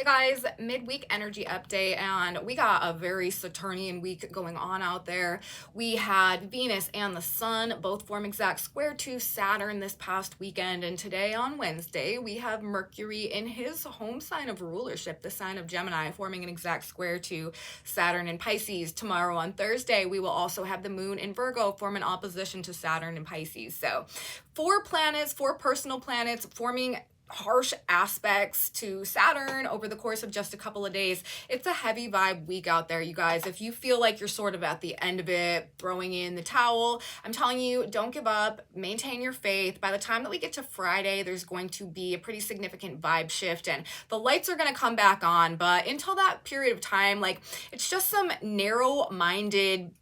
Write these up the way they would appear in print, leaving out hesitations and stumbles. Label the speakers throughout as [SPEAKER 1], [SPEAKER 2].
[SPEAKER 1] Hey guys, midweek energy update, and we got a very Saturnian week going on out there. We had Venus and the Sun both form exact square to Saturn this past weekend, and today on Wednesday we have Mercury in his home sign of rulership, the sign of Gemini, forming an exact square to Saturn in Pisces. Tomorrow on Thursday we will also have the Moon in Virgo form an opposition to Saturn in Pisces. So four personal planets forming harsh aspects to Saturn over the course of just a couple of days. It's a heavy vibe week out there, you guys. If you feel like you're sort of at the end of it, throwing in the towel, I'm telling you, don't give up, maintain your faith. By the time that we get to Friday, there's going to be a pretty significant vibe shift and the lights are going to come back on. But until that period of time, like, it's just some narrow-minded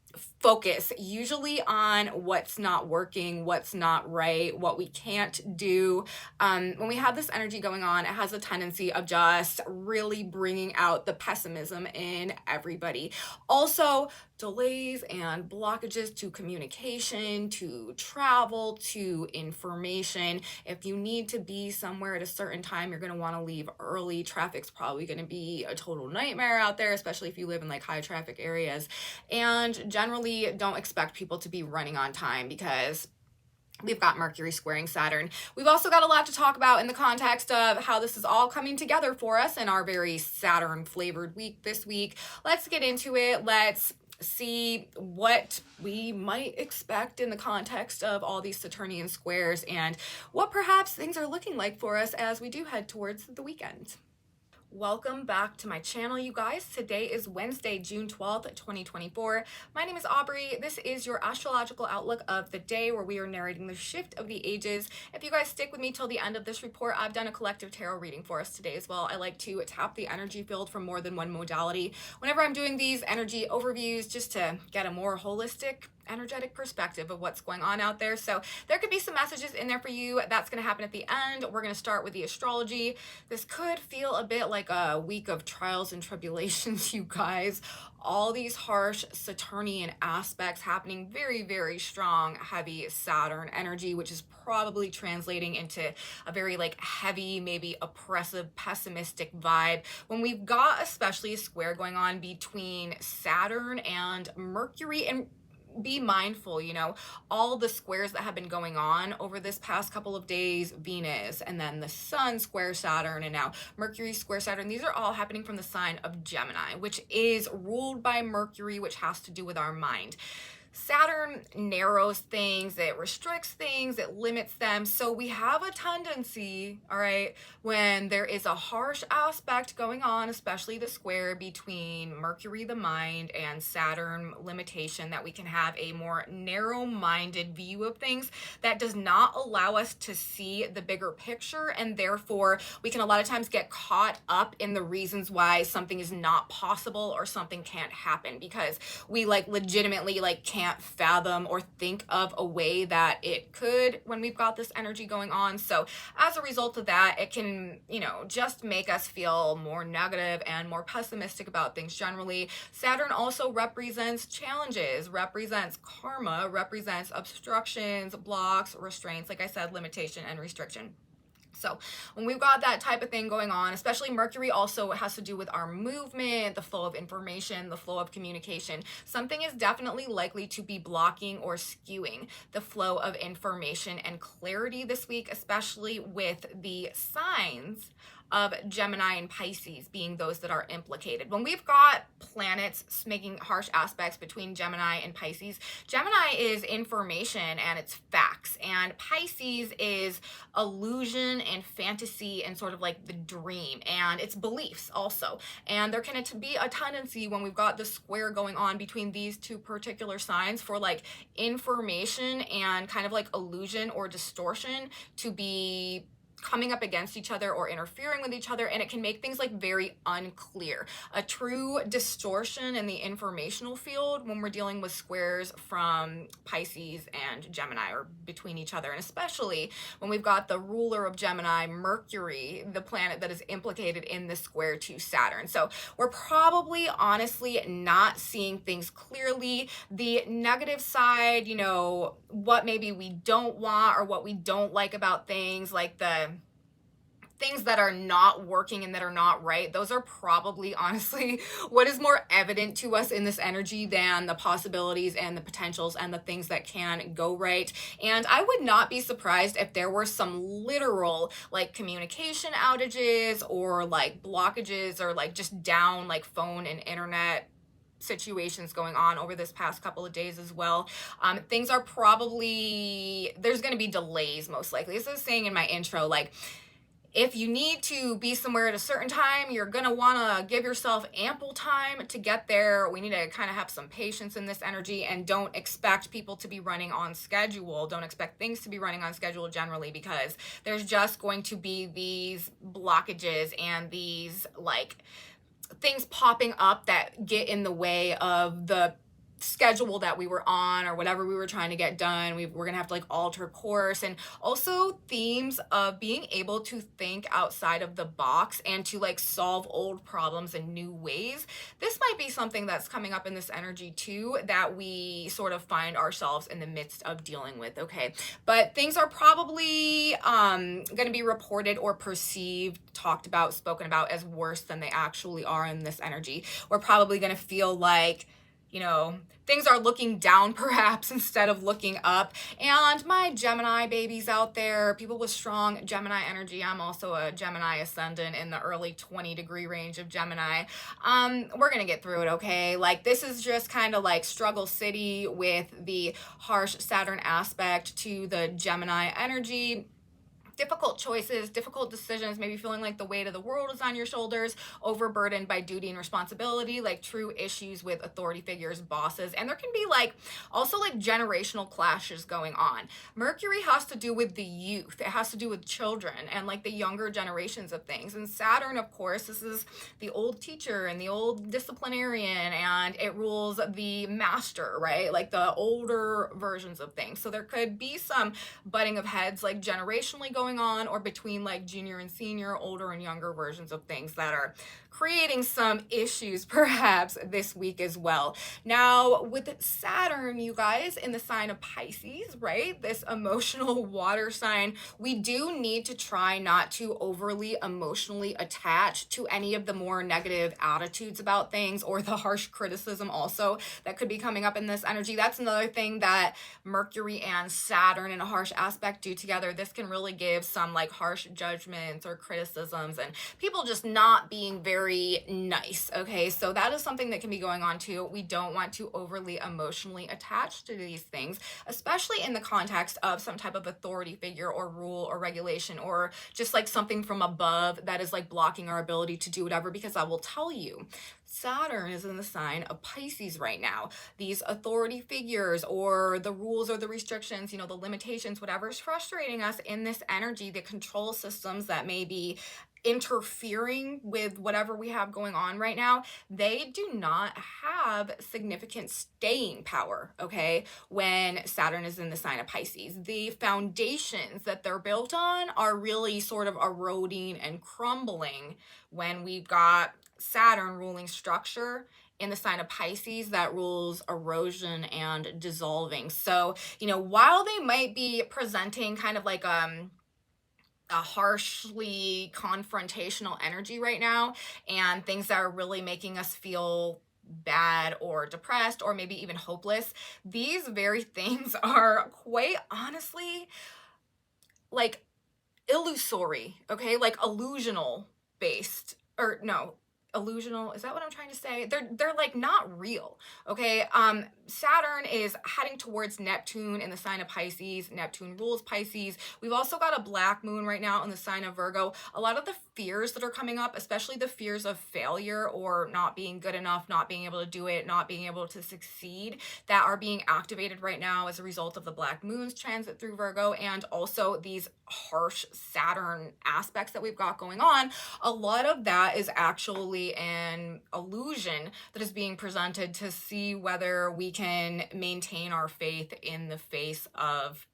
[SPEAKER 1] focus, usually on what's not working, what's not right, what we can't do. When we have this energy going on, it has a tendency of just really bringing out the pessimism in everybody. Also, delays and blockages to communication, to travel, to information. If you need to be somewhere at a certain time, you're going to want to leave early. Traffic's probably going to be a total nightmare out there, especially if you live in like high traffic areas. And generally, don't expect people to be running on time because we've got Mercury squaring Saturn. We've also got a lot to talk about in the context of how this is all coming together for us in our very Saturn flavored week this week. Let's get into it. Let's see what we might expect in the context of all these Saturnian squares and what perhaps things are looking like for us as we do head towards the weekend. Welcome back to my channel, you guys. Today is Wednesday, June 12th, 2024. My name is Aubrey. This is your astrological outlook of the day where we are narrating the shift of the ages. If you guys stick with me till the end of this report, I've done a collective tarot reading for us today as well. I like to tap the energy field from more than one modality whenever I'm doing these energy overviews just to get a more holistic energetic perspective of what's going on out there. So there could be some messages in there for you. That's going to happen at the end. We're going to start with the astrology. This could feel a bit like a week of trials and tribulations, you guys. All these harsh Saturnian aspects happening, very, very strong, heavy Saturn energy, which is probably translating into a very like heavy, maybe oppressive, pessimistic vibe. When we've got especially a square going on between Saturn and Mercury, and be mindful, you know, all the squares that have been going on over this past couple of days, Venus, and then the Sun square Saturn, and now Mercury square Saturn, these are all happening from the sign of Gemini, which is ruled by Mercury, which has to do with our mind. Saturn narrows things, it restricts things, it limits them. So we have a tendency, all right, when there is a harsh aspect going on, especially the square between Mercury, the mind, and Saturn, limitation, that we can have a more narrow-minded view of things that does not allow us to see the bigger picture. And therefore, we can a lot of times get caught up in the reasons why something is not possible or something can't happen because we like legitimately like can't fathom or think of a way that it could when we've got this energy going on. So as a result of that, it can, you know, just make us feel more negative and more pessimistic about things generally. Saturn also represents challenges, represents karma, represents obstructions, blocks, restraints, like I said, limitation and restriction. So when we've got that type of thing going on, especially Mercury also has to do with our movement, the flow of information, the flow of communication. Something is definitely likely to be blocking or skewing the flow of information and clarity this week, especially with the signs of Gemini and Pisces being those that are implicated. When we've got planets making harsh aspects between Gemini and Pisces, Gemini is information and it's facts, and Pisces is illusion and fantasy and sort of like the dream, and it's beliefs also. And there can be a tendency when we've got the square going on between these two particular signs for like information and kind of like illusion or distortion to be coming up against each other or interfering with each other, and it can make things like very unclear. A true distortion in the informational field when we're dealing with squares from Pisces and Gemini or between each other, and especially when we've got the ruler of Gemini, Mercury, the planet that is implicated in the square to Saturn. So we're probably honestly not seeing things clearly. The negative side, you know, what maybe we don't want or what we don't like about things, like the things that are not working and that are not right, those are probably honestly what is more evident to us in this energy than the possibilities and the potentials and the things that can go right. And I would not be surprised if there were some literal like communication outages or like blockages or like just down like phone and internet situations going on over this past couple of days as well. Things are probably, there's going to be delays most likely. As I was saying in my intro, like if you need to be somewhere at a certain time, you're going to want to give yourself ample time to get there. We need to kind of have some patience in this energy, and don't expect people to be running on schedule. Don't expect things to be running on schedule generally, because there's just going to be these blockages and these like things popping up that get in the way of the schedule that we were on or whatever we were trying to get done. We're gonna have to like alter course, and also themes of being able to think outside of the box and to like solve old problems in new ways. This might be something that's coming up in this energy too, that we sort of find ourselves in the midst of dealing with. Okay, but things are probably gonna be reported or perceived, talked about, spoken about as worse than they actually are in this energy. We're probably gonna feel like, you know, things are looking down perhaps instead of looking up. And my Gemini babies out there, people with strong Gemini energy, I'm also a Gemini ascendant in the early 20-degree range of Gemini. We're gonna get through it, okay? Like, this is just kind of like struggle city with the harsh Saturn aspect to the Gemini energy. Difficult choices, difficult decisions, maybe feeling like the weight of the world is on your shoulders, overburdened by duty and responsibility, like true issues with authority figures, bosses. And there can be like also like generational clashes going on. Mercury has to do with the youth. It has to do with children and like the younger generations of things. And Saturn, of course, this is the old teacher and the old disciplinarian, and it rules the master, right? Like the older versions of things. So there could be some butting of heads like generationally going on, or between like junior and senior, older and younger versions of things that are creating some issues perhaps this week as well. Now with Saturn, you guys, in the sign of Pisces, right, this emotional water sign, we do need to try not to overly emotionally attach to any of the more negative attitudes about things, or the harsh criticism also that could be coming up in this energy. That's another thing that Mercury and Saturn in a harsh aspect do together. This can really give some like harsh judgments or criticisms, and people just not being very nice. Okay, so that is something that can be going on too. We don't want to overly emotionally attach to these things, especially in the context of some type of authority figure or rule or regulation, or just like something from above that is like blocking our ability to do whatever. Because I will tell you, Saturn is in the sign of Pisces right now. These authority figures or the rules or the restrictions, you know, the limitations, whatever is frustrating us in this energy, the control systems that may be interfering with whatever we have going on right now, they do not have significant staying power, okay, when Saturn is in the sign of Pisces. The foundations that they're built on are really sort of eroding and crumbling when we've got Saturn ruling structure in the sign of Pisces that rules erosion and dissolving. So, you know, while they might be presenting kind of like a harshly confrontational energy right now, and things that are really making us feel bad or depressed or maybe even hopeless, these very things are quite honestly like illusory, okay, like illusional based, or no, illusional, is that what I'm trying to say? They're like not real, okay? Saturn is heading towards Neptune in the sign of Pisces. Neptune rules Pisces. We've also got a black moon right now in the sign of Virgo. A lot of the fears that are coming up, especially the fears of failure or not being good enough, not being able to do it, not being able to succeed, that are being activated right now as a result of the black moon's transit through Virgo, and also these harsh Saturn aspects that we've got going on. A lot of that is actually an illusion that is being presented to see whether we can maintain our faith in the face of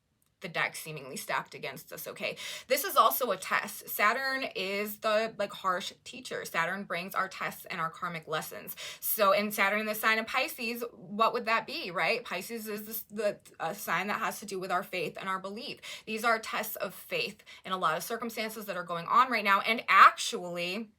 [SPEAKER 1] the deck seemingly stacked against us, okay? This is also a test. Saturn is the like harsh teacher. Saturn brings our tests and our karmic lessons. So in Saturn in the sign of Pisces, what would that be, right? Pisces is the sign that has to do with our faith and our belief. These are tests of faith in a lot of circumstances that are going on right now. And actually,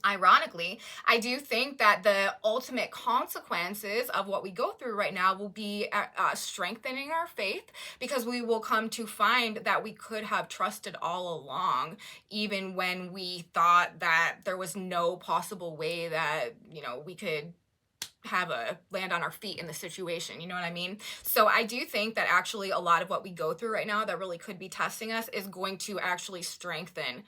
[SPEAKER 1] ironically, I do think that the ultimate consequences of what we go through right now will be strengthening our faith, because we will come to find that we could have trusted all along, even when we thought that there was no possible way that, you know, we could have a land on our feet in the situation, you know what I mean? So I do think that actually a lot of what we go through right now that really could be testing us is going to actually strengthen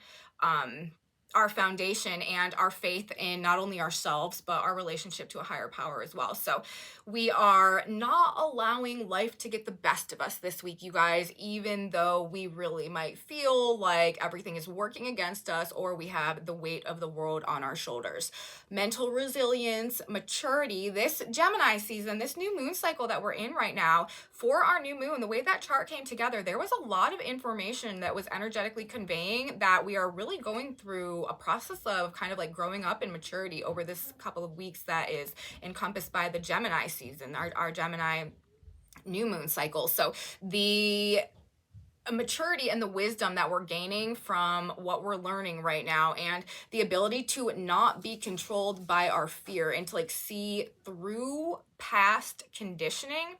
[SPEAKER 1] our foundation and our faith in not only ourselves, but our relationship to a higher power as well. So we are not allowing life to get the best of us this week, you guys, even though we really might feel like everything is working against us or we have the weight of the world on our shoulders. Mental resilience, maturity, this Gemini season, this new moon cycle that we're in right now, for our new moon, the way that chart came together, there was a lot of information that was energetically conveying that we are really going through a process of kind of like growing up in maturity over this couple of weeks that is encompassed by the Gemini season, our Gemini new moon cycle. So the maturity and the wisdom that we're gaining from what we're learning right now, and the ability to not be controlled by our fear and to like see through past conditioning,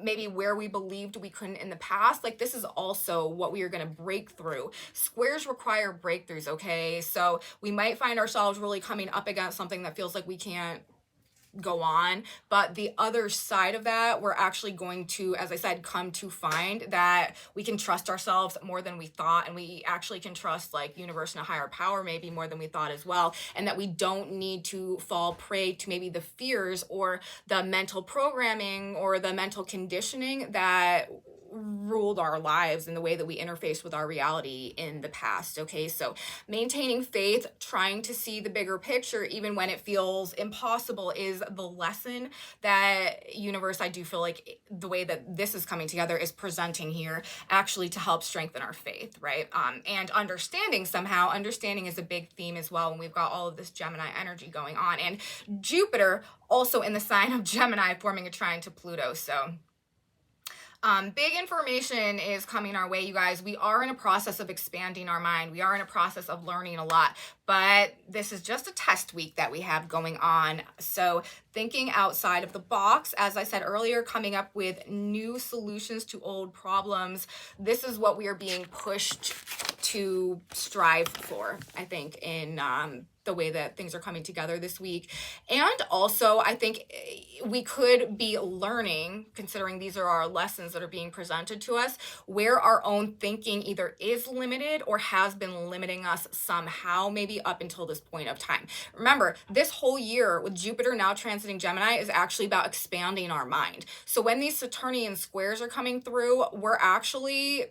[SPEAKER 1] maybe where we believed we couldn't in the past. Like, this is also what we are going to break through. Squares require breakthroughs, okay? So we might find ourselves really coming up against something that feels like we can't go on, but the other side of that, we're actually going to, as I said, come to find that we can trust ourselves more than we thought, and we actually can trust like universe and a higher power maybe more than we thought as well, and that we don't need to fall prey to maybe the fears or the mental programming or the mental conditioning that ruled our lives and the way that we interface with our reality in the past, okay? So maintaining faith, trying to see the bigger picture even when it feels impossible, is the lesson that universe, I do feel like the way that this is coming together is presenting here actually to help strengthen our faith, right? And understanding is a big theme as well when we've got all of this Gemini energy going on, and Jupiter also in the sign of Gemini forming a trine to Pluto. So big information is coming our way, you guys. We are in a process of expanding our mind. We are in a process of learning a lot, but this is just a test week that we have going on. So thinking outside of the box, as I said earlier, coming up with new solutions to old problems. This is what we are being pushed to strive for, I think, in the way that things are coming together this week. And also, I think we could be learning, considering these are our lessons that are being presented to us, where our own thinking either is limited or has been limiting us somehow, maybe up until this point of time. Remember, this whole year with Jupiter now transiting Gemini is actually about expanding our mind. So when these Saturnian squares are coming through, we're actually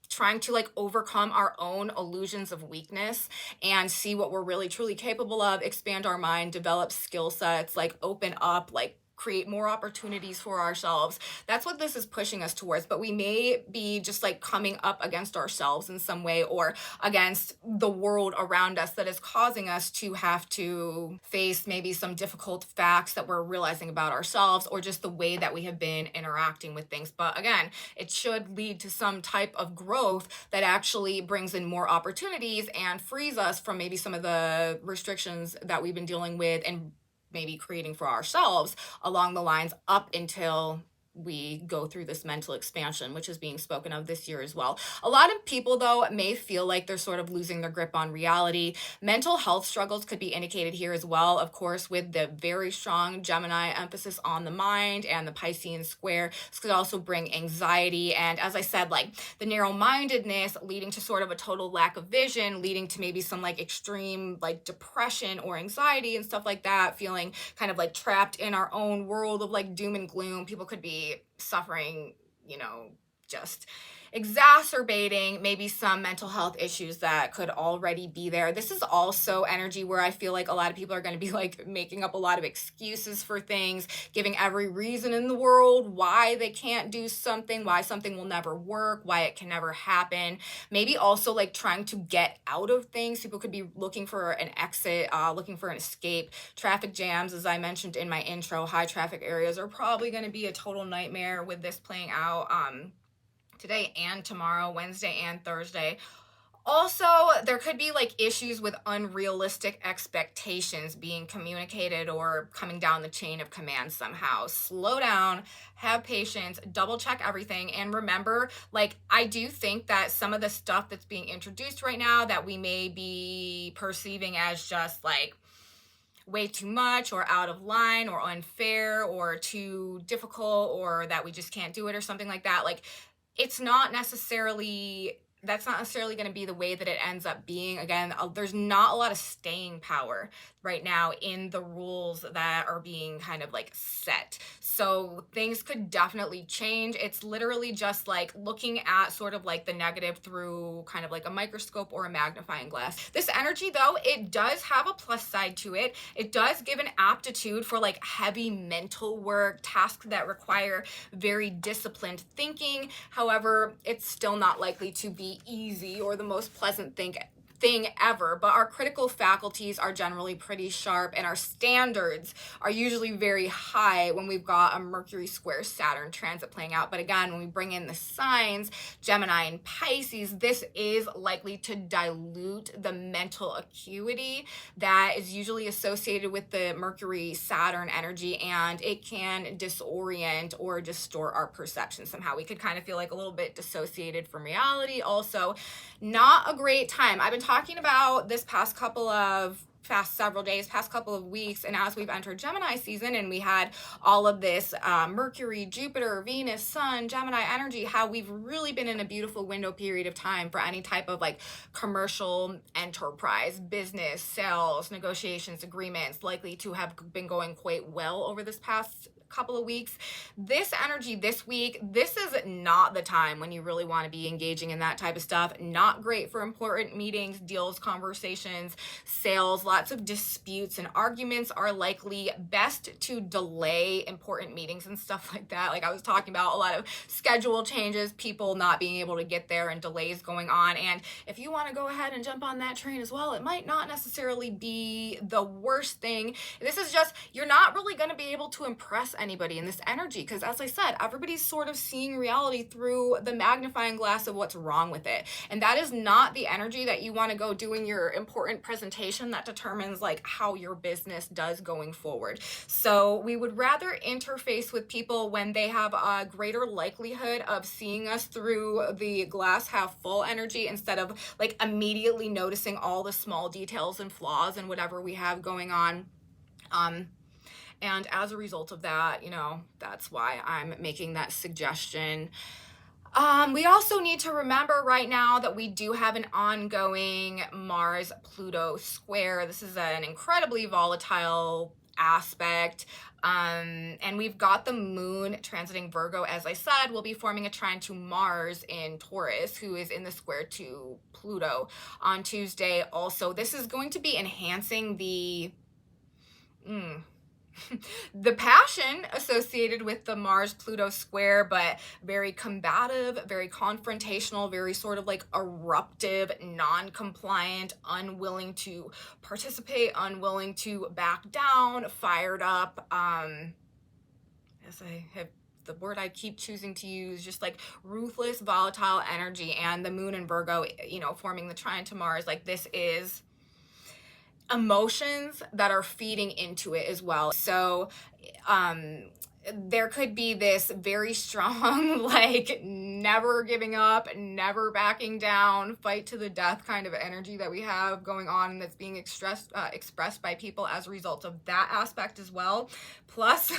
[SPEAKER 1] trying to like overcome our own illusions of weakness and see what we're really truly capable of, expand our mind, develop skill sets, like open up, like create more opportunities for ourselves. That's what this is pushing us towards. But we may be just like coming up against ourselves in some way, or against the world around us that is causing us to have to face maybe some difficult facts that we're realizing about ourselves, or just the way that we have been interacting with things. But again, it should lead to some type of growth that actually brings in more opportunities and frees us from maybe some of the restrictions that we've been dealing with and maybe creating for ourselves along the lines up until we go through this mental expansion, which is being spoken of this year as well. A lot of people, though, may feel like they're sort of losing their grip on reality. Mental health struggles could be indicated here as well, of course, with the very strong Gemini emphasis on the mind and the Piscean square. This could also bring anxiety. And as I said, like the narrow-mindedness leading to sort of a total lack of vision, leading to maybe some like extreme like depression or anxiety and stuff like that, feeling kind of like trapped in our own world of like doom and gloom. People could be suffering, you know, just exacerbating maybe some mental health issues that could already be there. This is also energy where I feel like a lot of people are going to be like making up a lot of excuses for things, giving every reason in the world why they can't do something, why something will never work, why it can never happen. Maybe also like trying to get out of things. People could be looking for an exit, looking for an escape. Traffic jams, as I mentioned in my intro, high traffic areas are probably going to be a total nightmare with this playing out today and tomorrow, Wednesday and Thursday. Also, there could be like issues with unrealistic expectations being communicated or coming down the chain of command somehow. Slow down, have patience, double check everything, and remember, like, I do think that some of the stuff that's being introduced right now that we may be perceiving as just like way too much or out of line or unfair or too difficult or that we just can't do it or something like that, like, it's not necessarily, that's not necessarily going to be the way that it ends up being. Again, there's not a lot of staying power right now in the rules that are being kind of like set. So things could definitely change. It's literally just like looking at sort of like the negative through kind of like a microscope or a magnifying glass. This energy though, it does have a plus side to it. It does give an aptitude for like heavy mental work, tasks that require very disciplined thinking. However, it's still not likely to be easy or the most pleasant thing ever, but our critical faculties are generally pretty sharp and our standards are usually very high when we've got a Mercury square Saturn transit playing out. But again, when we bring in the signs, Gemini and Pisces, this is likely to dilute the mental acuity that is usually associated with the Mercury Saturn energy, and it can disorient or distort our perception somehow. We could kind of feel like a little bit dissociated from reality. Also, not a great time. I've been talking about this past couple of several days, past couple of weeks, and as we've entered Gemini season and we had all of this Mercury, Jupiter, Venus, Sun, Gemini energy, how we've really been in a beautiful window period of time for any type of like commercial enterprise, business, sales, negotiations, agreements, likely to have been going quite well over this past couple of weeks. This energy this week, this is not the time when you really want to be engaging in that type of stuff. Not great for important meetings, deals, conversations, sales. Lots of disputes and arguments are likely. Best to delay important meetings and stuff like that. Like I was talking about, a lot of schedule changes, people not being able to get there and delays going on. And if you want to go ahead and jump on that train as well, it might not necessarily be the worst thing. This is just, you're not really going to be able to impress anybody in this energy because, as I said, everybody's sort of seeing reality through the magnifying glass of what's wrong with it, and that is not the energy that you want to go doing your important presentation that determines like how your business does going forward. So we would rather interface with people when they have a greater likelihood of seeing us through the glass half full energy instead of like immediately noticing all the small details and flaws and whatever we have going on. And as a result of that, you know, that's why I'm making that suggestion. We also need to remember right now that we do have an ongoing Mars-Pluto square. This is an incredibly volatile aspect. And we've got the moon transiting Virgo, as I said, will be forming a trine to Mars in Taurus, who is in the square to Pluto on Tuesday. Also, this is going to be enhancing the the passion associated with the Mars-Pluto square, but very combative, very confrontational, very sort of like eruptive, non-compliant, unwilling to participate, unwilling to back down, fired up. As I have, the word I keep choosing to use, just like ruthless, volatile energy, and the moon in Virgo, you know, forming the trine to Mars, like this is emotions that are feeding into it as well. So there could be this very strong, like never giving up, never backing down, fight to the death kind of energy that we have going on that's being expressed by people as a result of that aspect as well. Plus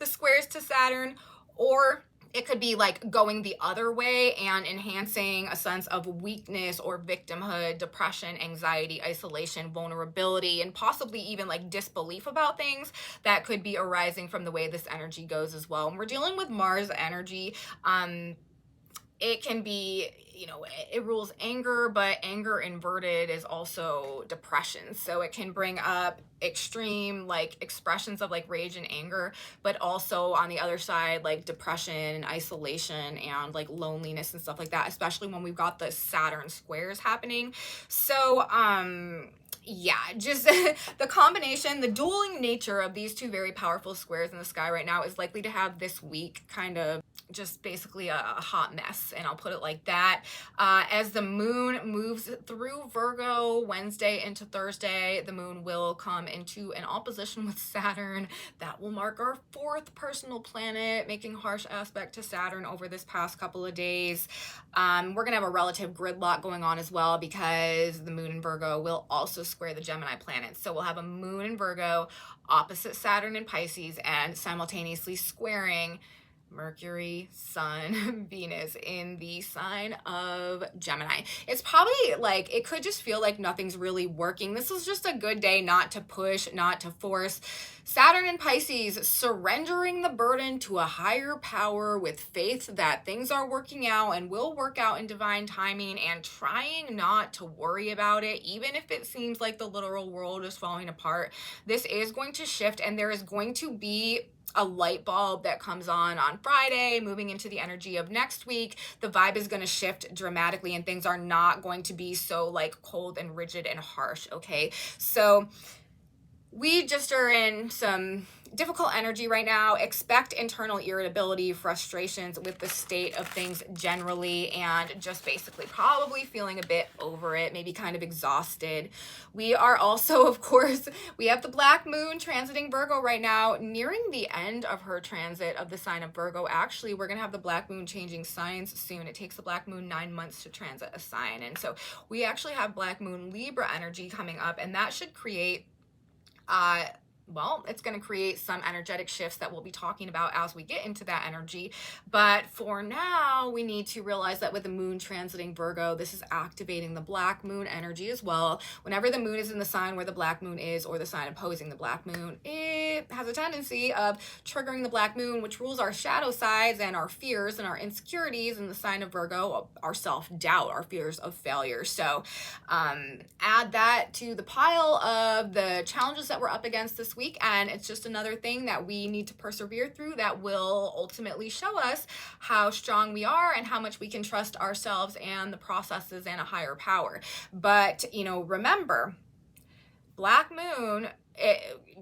[SPEAKER 1] the squares to Saturn, or it could be like going the other way and enhancing a sense of weakness or victimhood, depression, anxiety, isolation, vulnerability, and possibly even like disbelief about things that could be arising from the way this energy goes as well. And we're dealing with Mars energy. it can be, you know, it rules anger, but anger inverted is also depression. So it can bring up extreme like expressions of like rage and anger, but also on the other side, like depression and isolation and like loneliness and stuff like that, especially when we've got the Saturn squares happening. So, yeah, just the combination, the dueling nature of these two very powerful squares in the sky right now is likely to have this week kind of just basically a hot mess, and I'll put it like that. As the moon moves through Virgo Wednesday into Thursday, the moon will come into an opposition with Saturn. That will mark our 4th personal planet, making harsh aspect to Saturn over this past couple of days. We're gonna have a relative gridlock going on as well, because the moon in Virgo will also square the Gemini planets. So we'll have a moon in Virgo opposite Saturn in Pisces and simultaneously squaring Mercury, Sun, Venus in the sign of Gemini. It's probably like, it could just feel like nothing's really working. This is just a good day not to push, not to force. Saturn in Pisces, surrendering the burden to a higher power with faith that things are working out and will work out in divine timing, and trying not to worry about it, even if it seems like the literal world is falling apart. This is going to shift, and there is going to be a light bulb that comes on Friday, moving into the energy of next week. The vibe is going to shift dramatically, and things are not going to be so like cold and rigid and harsh. Okay, so we just are in some difficult energy right now. Expect internal irritability, frustrations with the state of things generally, and just basically probably feeling a bit over it, maybe kind of exhausted. We are also, of course, we have the Black Moon transiting Virgo right now, nearing the end of her transit of the sign of Virgo. Actually, we're going to have the Black Moon changing signs soon. It takes the Black Moon 9 months to transit a sign. And so we actually have Black Moon Libra energy coming up, and that should create well, it's going to create some energetic shifts that we'll be talking about as we get into that energy. But for now, we need to realize that with the moon transiting Virgo, this is activating the Black Moon energy as well. Whenever the moon is in the sign where the Black Moon is, or the sign opposing the Black Moon, it has a tendency of triggering the Black Moon, which rules our shadow sides and our fears and our insecurities in the sign of Virgo, our self-doubt, our fears of failure. So add that to the pile of the challenges that we're up against this week, and it's just another thing that we need to persevere through that will ultimately show us how strong we are and how much we can trust ourselves and the processes and a higher power. But, you know, remember, Black Moon,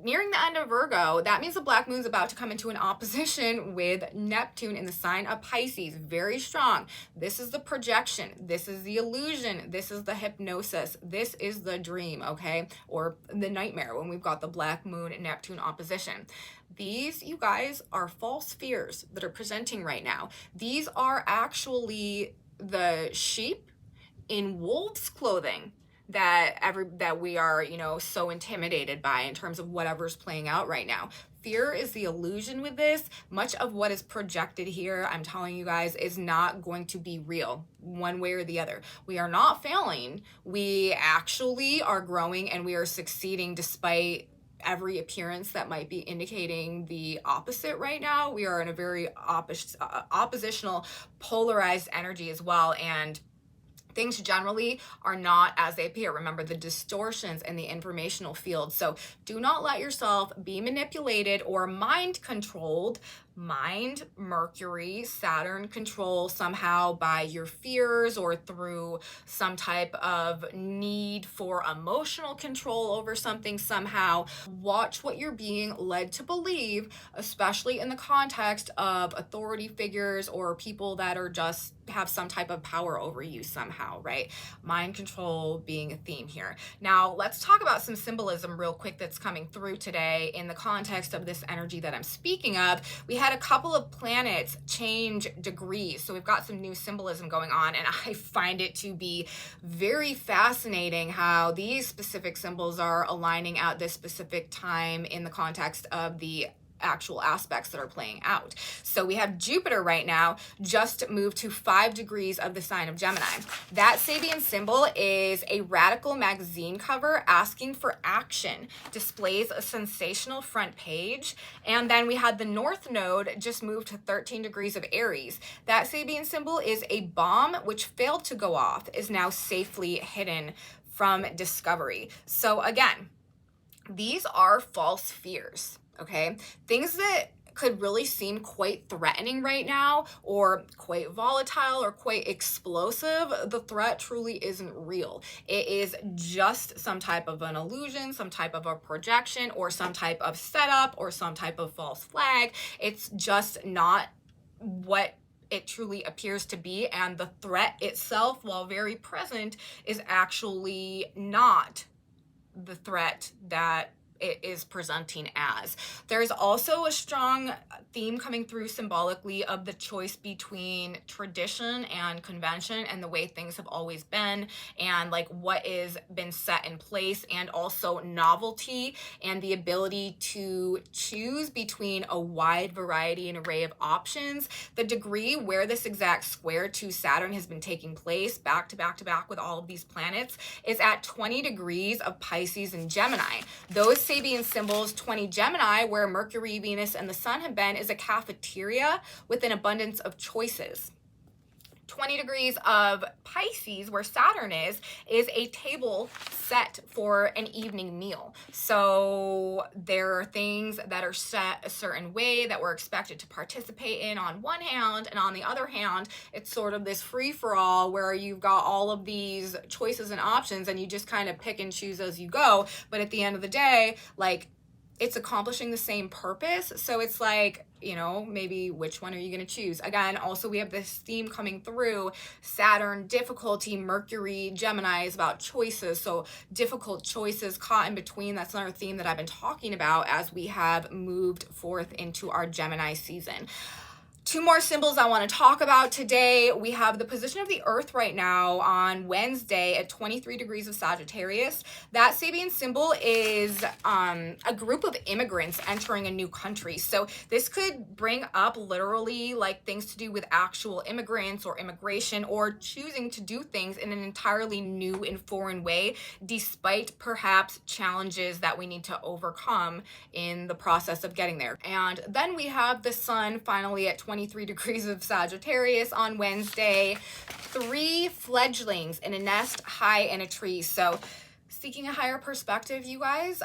[SPEAKER 1] nearing the end of Virgo, that means the Black Moon's about to come into an opposition with Neptune in the sign of Pisces. Very strong. This is the projection. This is the illusion. This is the hypnosis. This is the dream, okay? Or the nightmare when we've got the Black Moon and Neptune opposition. These, you guys, are false fears that are presenting right now. These are actually the sheep in wolf's clothing that we are, you know, so intimidated by in terms of whatever's playing out right now. Fear is the illusion with this. Much of what is projected here, I'm telling you guys, is not going to be real one way or the other. We are not failing. We actually are growing, and we are succeeding despite every appearance that might be indicating the opposite right now. We are in a very oppositional, polarized energy as well, and things generally are not as they appear. Remember the distortions in the informational field. So do not let yourself be manipulated or mind controlled. Mind, Mercury, Saturn control somehow by your fears or through some type of need for emotional control over something somehow. Watch what you're being led to believe, especially in the context of authority figures or people that are just have some type of power over you somehow, right? Mind control being a theme here. Now, let's talk about some symbolism real quick that's coming through today in the context of this energy that I'm speaking of. We had a couple of planets change degrees, so we've got some new symbolism going on, and I find it to be very fascinating how these specific symbols are aligning at this specific time in the context of the actual aspects that are playing out. So we have Jupiter right now just moved to 5 degrees of the sign of Gemini. That Sabian symbol is a radical magazine cover asking for action, displays a sensational front page, and then we had the North Node just moved to 13 degrees of Aries. That Sabian symbol is a bomb which failed to go off, is now safely hidden from discovery. So again, these are false fears. Okay, things that could really seem quite threatening right now, or quite volatile, or quite explosive. The threat truly isn't real. It is just some type of an illusion, some type of a projection, or some type of setup, or some type of false flag. It's just not what it truly appears to be, and the threat itself, while very present, is actually not the threat that it is presenting as. There's also a strong theme coming through symbolically of the choice between tradition and convention, and the way things have always been, and like what is been set in place, and also novelty and the ability to choose between a wide variety and array of options. The degree where this exact square to Saturn has been taking place back to back to back with all of these planets is at 20 degrees of Pisces and Gemini. Those Sabian symbols, 20 Gemini, where Mercury, Venus, and the Sun have been, is a cafeteria with an abundance of choices. 20 degrees of Pisces, where Saturn is a table set for an evening meal. So there are things that are set a certain way that we're expected to participate in on one hand, and on the other hand, it's sort of this free-for-all where you've got all of these choices and options, and you just kind of pick and choose as you go. But at the end of the day, like, it's accomplishing the same purpose. So it's like, you know, maybe which one are you going to choose? Again, also we have this theme coming through: Saturn, difficulty, Mercury, Gemini is about choices. So difficult choices caught in between. That's another theme that I've been talking about as we have moved forth into our Gemini season. Two more symbols I want to talk about today. We have the position of the Earth right now on Wednesday at 23 degrees of Sagittarius. That Sabian symbol is a group of immigrants entering a new country. So this could bring up literally like things to do with actual immigrants or immigration, or choosing to do things in an entirely new and foreign way, despite perhaps challenges that we need to overcome in the process of getting there. And then we have the Sun finally at 23 degrees of Sagittarius on Wednesday. 3 fledglings in a nest high in a tree. So seeking a higher perspective, you guys,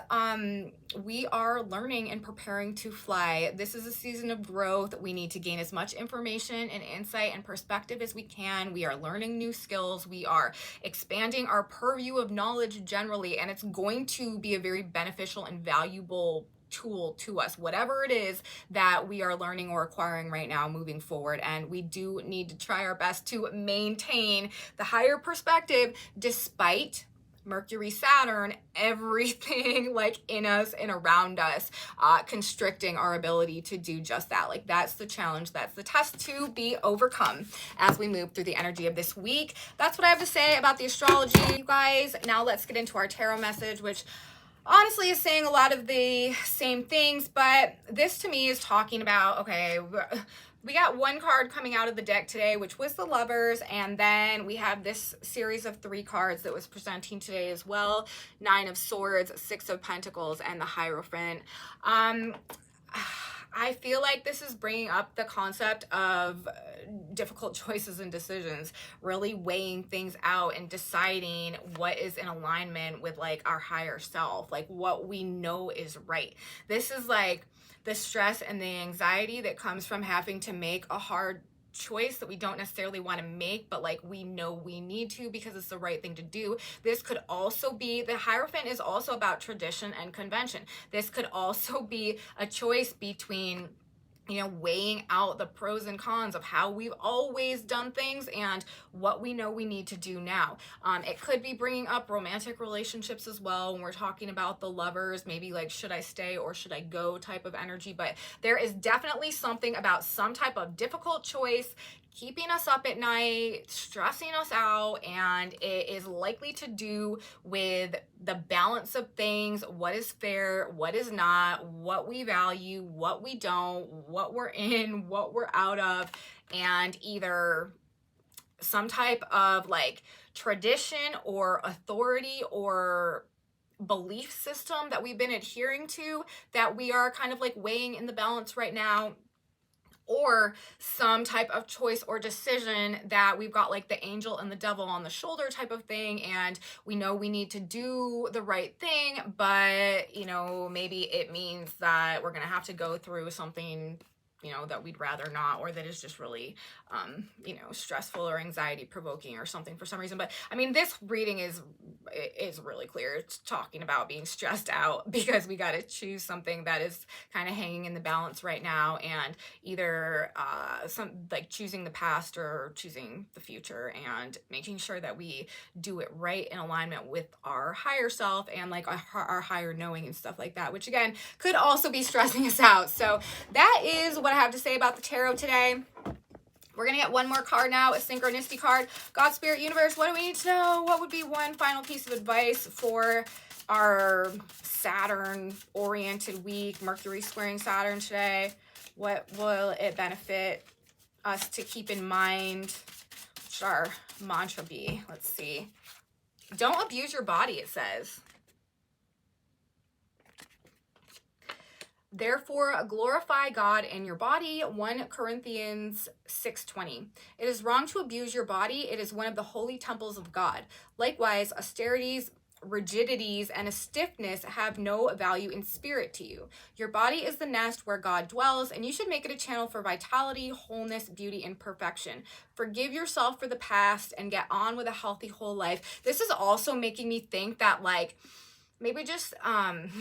[SPEAKER 1] we are learning and preparing to fly. This is a season of growth. We need to gain as much information and insight and perspective as we can. We are learning new skills. We are expanding our purview of knowledge generally, and it's going to be a very beneficial and valuable tool to us, whatever it is that we are learning or acquiring right now moving forward. And we do need to try our best to maintain the higher perspective despite Mercury, Saturn, everything like in us and around us, constricting our ability to do just that. Like, that's the challenge, that's the test to be overcome as we move through the energy of this week. That's what I have to say about the astrology, you guys. Now let's get into our tarot message, which honestly is saying a lot of the same things, but this to me is talking about, okay, we got one card coming out of the deck today, which was the Lovers, and then we have this series of 3 cards that was presenting today as well: 9 of Swords, 6 of Pentacles, and the Hierophant. I feel like this is bringing up the concept of difficult choices and decisions, really weighing things out and deciding what is in alignment with like our higher self, like what we know is right. This is like the stress and the anxiety that comes from having to make a hard choice that we don't necessarily want to make, but like we know we need to because it's the right thing to do. This could also be, the Hierophant is also about tradition and convention. This could also be a choice between, you know, weighing out the pros and cons of how we've always done things and what we know we need to do now. It could be bringing up romantic relationships as well when we're talking about the Lovers, maybe like should I stay or should I go type of energy. But there is definitely something about some type of difficult choice, keeping us up at night, stressing us out, and it is likely to do with the balance of things, what is fair, what is not, what we value, what we don't, what we're in, what we're out of, and either some type of like tradition or authority or belief system that we've been adhering to that we are kind of like weighing in the balance right now, or some type of choice or decision that we've got like the angel and the devil on the shoulder type of thing, and we know we need to do the right thing, but you know, maybe it means that we're gonna have to go through something, you know, that we'd rather not, or that is just really you know, stressful or anxiety provoking or something for some reason. But I mean, this reading is really clear. It's talking about being stressed out because we got to choose something that is kind of hanging in the balance right now, and either some like choosing the past or choosing the future, and making sure that we do it right in alignment with our higher self and like our higher knowing and stuff like that, which again could also be stressing us out. So that is what I have to say about the tarot today. We're going to get one more card now, a synchronicity card. God, Spirit, Universe, what do we need to know? What would be one final piece of advice for our Saturn-oriented week, Mercury squaring Saturn today? What will it benefit us to keep in mind? What should our mantra be? Let's see. Don't abuse your body, it says. Therefore, glorify God in your body, 1 Corinthians 6:20. It is wrong to abuse your body. It is one of the holy temples of God. Likewise, austerities, rigidities, and a stiffness have no value in spirit to you. Your body is the nest where God dwells, and you should make it a channel for vitality, wholeness, beauty, and perfection. Forgive yourself for the past and get on with a healthy whole life. This is also making me think that like maybe just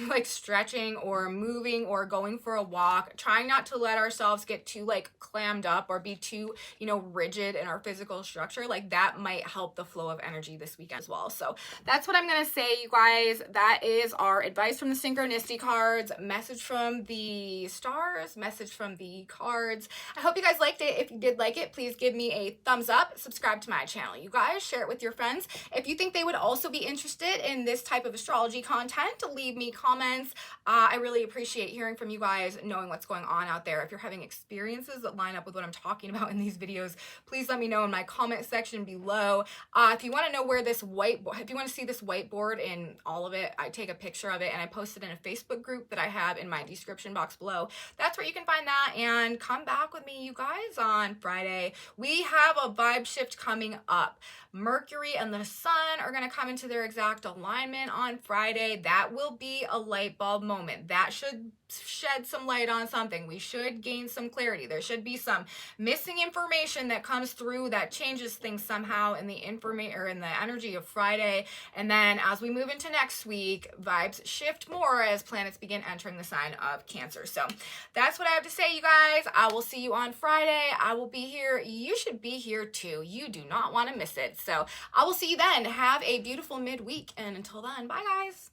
[SPEAKER 1] like stretching or moving or going for a walk, trying not to let ourselves get too like clammed up or be too, you know, rigid in our physical structure. Like that might help the flow of energy this weekend as well. So that's what I'm gonna say, you guys. That is our advice from the synchronicity cards, message from the stars, message from the cards. I hope you guys liked it. If you did like it, please give me a thumbs up, subscribe to my channel, you guys, share it with your friends. If you think they would also be interested in this type of astrology content, leave me comments. I really appreciate hearing from you guys, knowing what's going on out there. If you're having experiences that line up with what I'm talking about in these videos, please let me know in my comment section below. If you want to know where this whiteboard, if you want to see this whiteboard in all of it, I take a picture of it and I post it in a Facebook group that I have in my description box below. That's where you can find that, and come back with me, you guys, on Friday. We have a vibe shift coming up. Mercury and the Sun are going to come into their exact alignment on Friday. That will be a light bulb moment. That should shed some light on something. We should gain some clarity. There should be some missing information that comes through that changes things somehow in the information or in the energy of Friday. And then as we move into next week, vibes shift more as planets begin entering the sign of Cancer. So that's what I have to say, you guys. I will see you on Friday. I will be here. You should be here too. You do not want to miss it. So I will see you then. Have a beautiful midweek. And until then, bye guys.